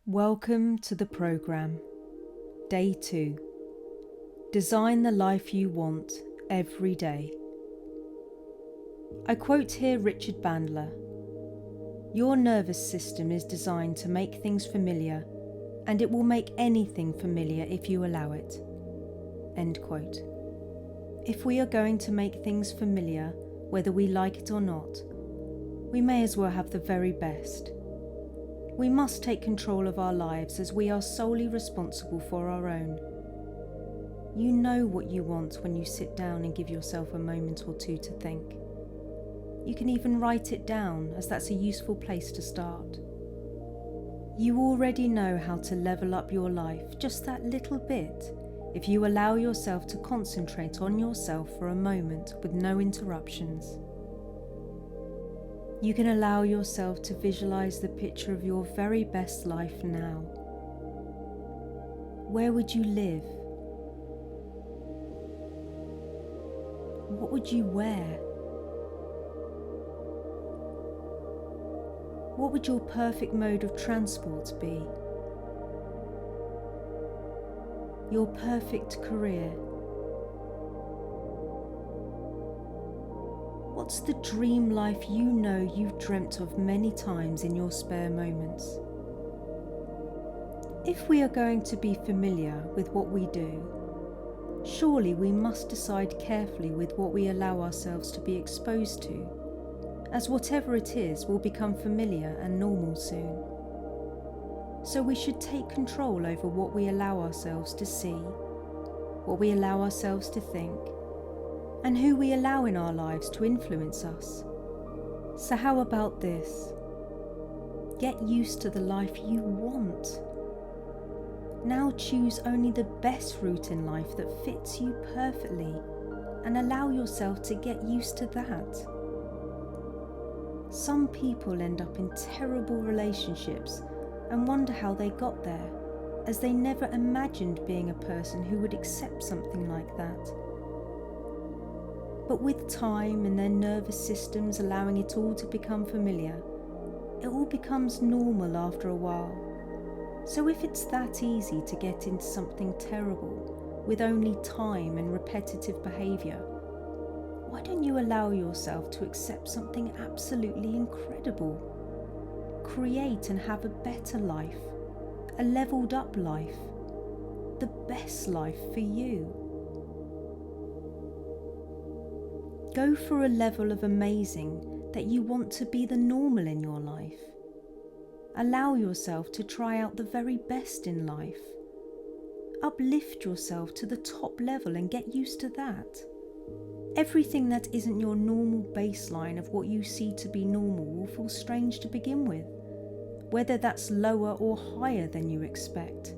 Welcome to the program. Day 2. Design the life you want every day. I quote here Richard Bandler. Your nervous system is designed to make things familiar, and it will make anything familiar if you allow it. End quote. If we are going to make things familiar, whether we like it or not, we may as well have the very best. We must take control of our lives as we are solely responsible for our own. You know what you want when you sit down and give yourself a moment or two to think. You can even write it down, as that's a useful place to start. You already know how to level up your life just that little bit if you allow yourself to concentrate on yourself for a moment with no interruptions. You can allow yourself to visualize the picture of your very best life now. Where would you live? What would you wear? What would your perfect mode of transport be? Your perfect career? What's the dream life you know you've dreamt of many times in your spare moments? If we are going to be familiar with what we do, surely we must decide carefully with what we allow ourselves to be exposed to, as whatever it is will become familiar and normal soon. So we should take control over what we allow ourselves to see, what we allow ourselves to think, and who we allow in our lives to influence us. So how about this? Get used to the life you want. Now choose only the best route in life that fits you perfectly, and allow yourself to get used to that. Some people end up in terrible relationships and wonder how they got there, as they never imagined being a person who would accept something like that. But with time and their nervous systems allowing it all to become familiar, it all becomes normal after a while. So if it's that easy to get into something terrible with only time and repetitive behaviour, why don't you allow yourself to accept something absolutely incredible? Create and have a better life, a levelled up life, the best life for you. Go for a level of amazing that you want to be the normal in your life. Allow yourself to try out the very best in life. Uplift yourself to the top level and get used to that. Everything that isn't your normal baseline of what you see to be normal will feel strange to begin with, whether that's lower or higher than you expect.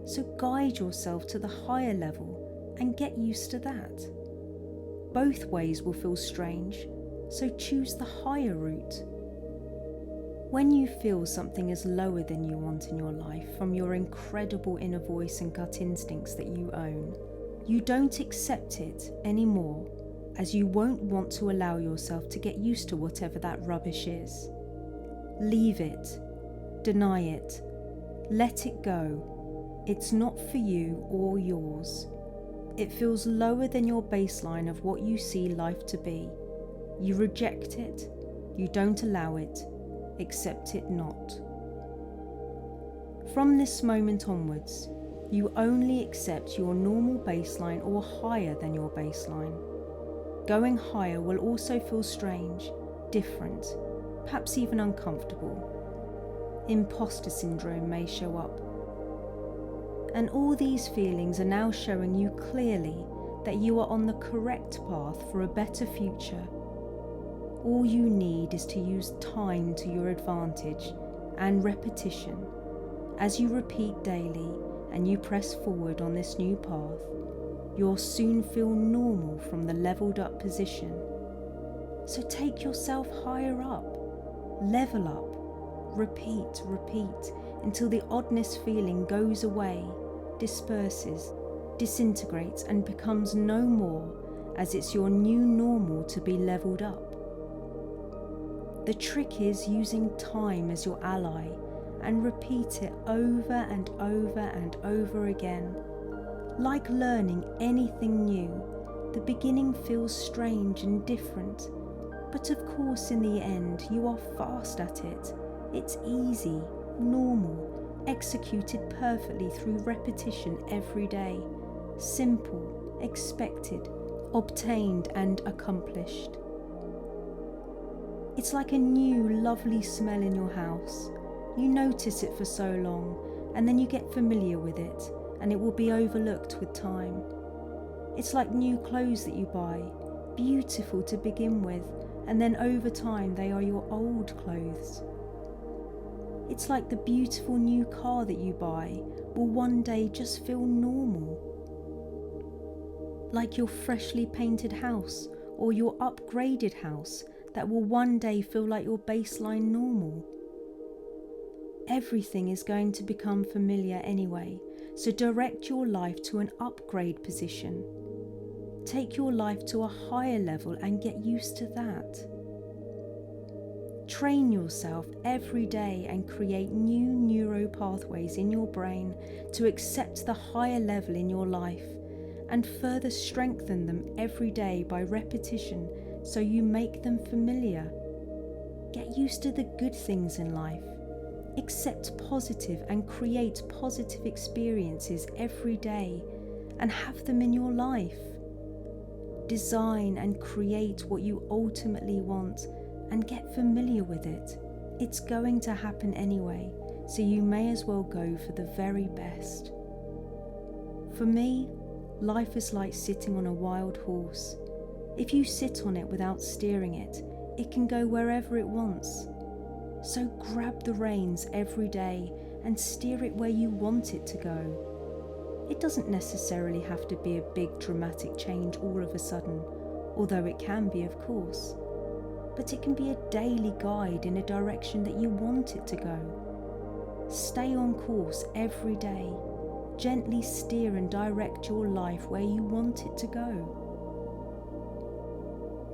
So guide yourself to the higher level and get used to that. Both ways will feel strange, so choose the higher route. When you feel something is lower than you want in your life from your incredible inner voice and gut instincts that you own, you don't accept it anymore, as you won't want to allow yourself to get used to whatever that rubbish is. Leave it, deny it, let it go. It's not for you or yours. It feels lower than your baseline of what you see life to be. You reject it, you don't allow it, accept it not. From this moment onwards, you only accept your normal baseline or higher than your baseline. Going higher will also feel strange, different, perhaps even uncomfortable. Imposter syndrome may show up. And all these feelings are now showing you clearly that you are on the correct path for a better future. All you need is to use time to your advantage and repetition. As you repeat daily and you press forward on this new path, you'll soon feel normal from the leveled up position. So take yourself higher up, level up, repeat until the oddness feeling goes away, disperses, disintegrates and becomes no more, as it's your new normal to be leveled up. The trick is using time as your ally and repeat it over and over and over again. Like learning anything new, the beginning feels strange and different, but of course in the end you are fast at it. It's easy, normal, executed perfectly through repetition every day. Simple, expected, obtained and accomplished. It's like a new, lovely smell in your house. You notice it for so long, and then you get familiar with it, and it will be overlooked with time. It's like new clothes that you buy, beautiful to begin with, and then over time they are your old clothes. It's like the beautiful new car that you buy will one day just feel normal. Like your freshly painted house or your upgraded house that will one day feel like your baseline normal. Everything is going to become familiar anyway, so direct your life to an upgrade position. Take your life to a higher level and get used to that. Train yourself every day and create new neural pathways in your brain to accept the higher level in your life, and further strengthen them every day by repetition so you make them familiar. Get used to the good things in life. Accept positive and create positive experiences every day and have them in your life. Design and create what you ultimately want and get familiar with it. It's going to happen anyway, so you may as well go for the very best. For me, life is like sitting on a wild horse. If you sit on it without steering it, it can go wherever it wants. So grab the reins every day and steer it where you want it to go. It doesn't necessarily have to be a big dramatic change all of a sudden, although it can be, of course. But it can be a daily guide in a direction that you want it to go. Stay on course every day. Gently steer and direct your life where you want it to go.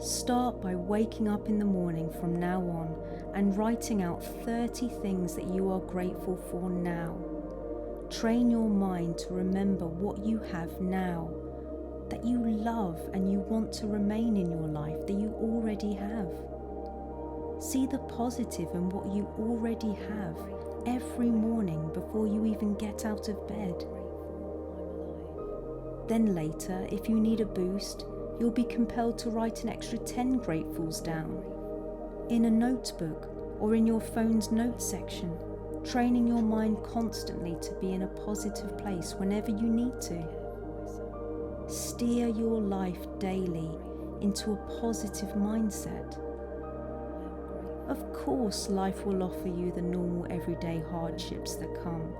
Start by waking up in the morning from now on and writing out 30 things that you are grateful for now. Train your mind to remember what you have now, that you love and you want to remain in your life that you already have. See the positive in what you already have every morning before you even get out of bed. Then later, if you need a boost, you'll be compelled to write an extra 10 gratefuls down in a notebook or in your phone's notes section, training your mind constantly to be in a positive place whenever you need to. Steer your life daily into a positive mindset. Of course, life will offer you the normal everyday hardships that come.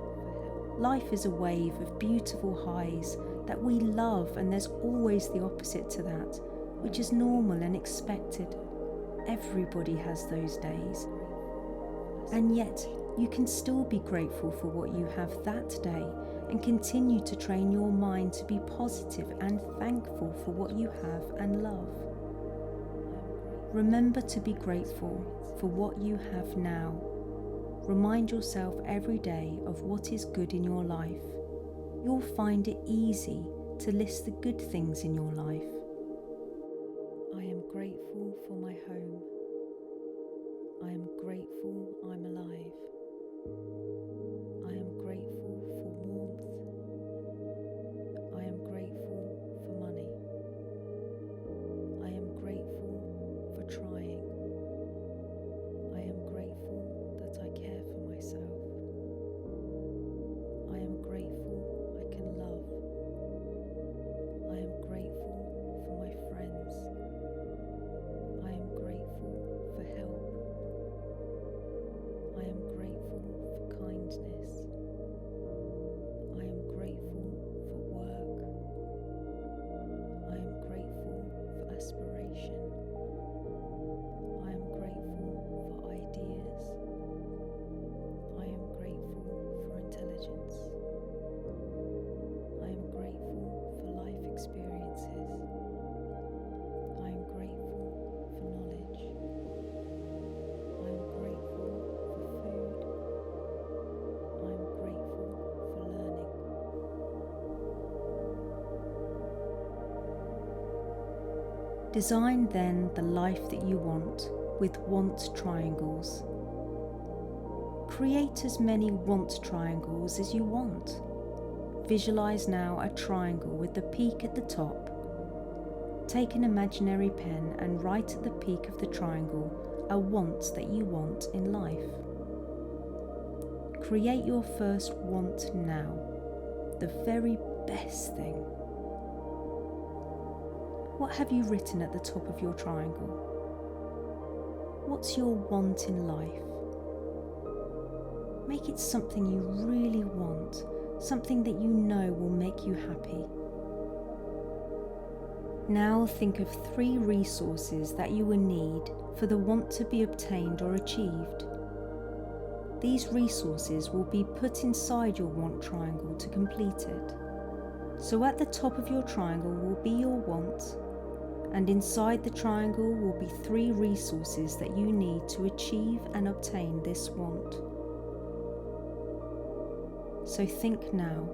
Life is a wave of beautiful highs that we love, and there's always the opposite to that, which is normal and expected. Everybody has those days. And yet, you can still be grateful for what you have that day and continue to train your mind to be positive and thankful for what you have and love. Remember to be grateful for what you have now. Remind yourself every day of what is good in your life. You'll find it easy to list the good things in your life. I am grateful for my home. I am grateful I'm alive. I am grateful for warmth. I am grateful for money. I am grateful for trying. I am grateful that I care for myself. I am grateful I can love. I am grateful for my friends. I am grateful for help. I am grateful for kindness. I am grateful for work. I am grateful for aspiration. I am grateful for ideas. I am grateful for intelligence. I am grateful for life experiences. I am grateful for knowledge. I am grateful for food. Design then the life that you want with want triangles. Create as many want triangles as you want. Visualize now a triangle with the peak at the top. Take an imaginary pen and write at the peak of the triangle a want that you want in life. Create your first want now, the very best thing. What have you written at the top of your triangle? What's your want in life? Make it something you really want, something that you know will make you happy. Now think of 3 resources that you will need for the want to be obtained or achieved. These resources will be put inside your want triangle to complete it. So at the top of your triangle will be your want, and inside the triangle will be 3 resources that you need to achieve and obtain this want. So think now.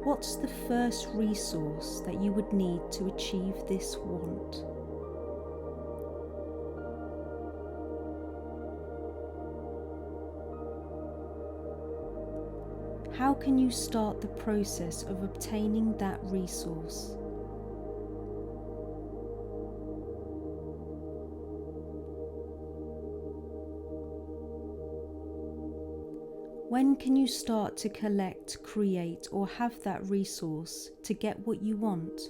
What's the first resource that you would need to achieve this want? How can you start the process of obtaining that resource? When can you start to collect, create, or have that resource to get what you want?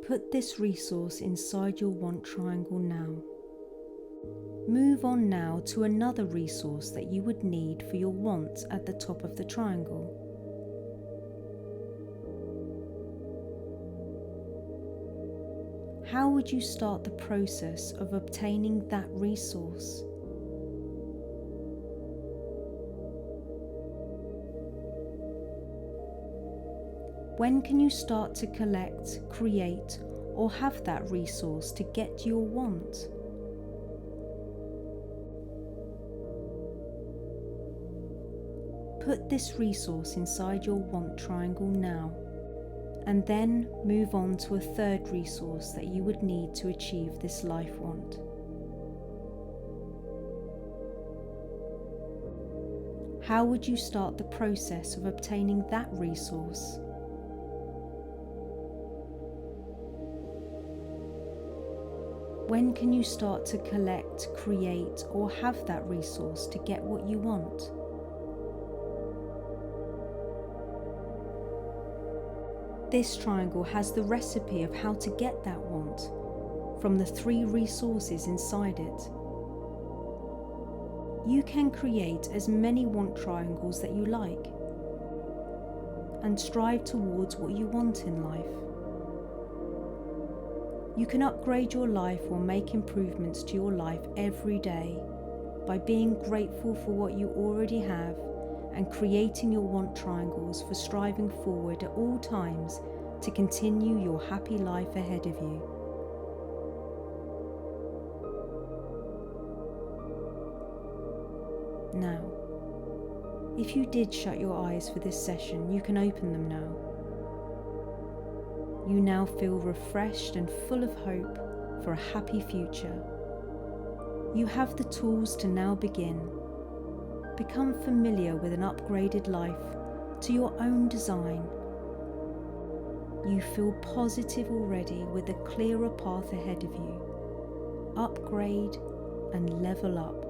Put this resource inside your want triangle now. Move on now to another resource that you would need for your want at the top of the triangle. How would you start the process of obtaining that resource? When can you start to collect, create, or have that resource to get your want? Put this resource inside your want triangle now, and then move on to a third resource that you would need to achieve this life want. How would you start the process of obtaining that resource? When can you start to collect, create, or have that resource to get what you want? This triangle has the recipe of how to get that want from the 3 resources inside it. You can create as many want triangles that you like and strive towards what you want in life. You can upgrade your life or make improvements to your life every day by being grateful for what you already have and creating your want triangles for striving forward at all times to continue your happy life ahead of you. Now, if you did shut your eyes for this session, you can open them now. You now feel refreshed and full of hope for a happy future. You have the tools to now begin. Become familiar with an upgraded life to your own design. You feel positive already with a clearer path ahead of you. Upgrade and level up.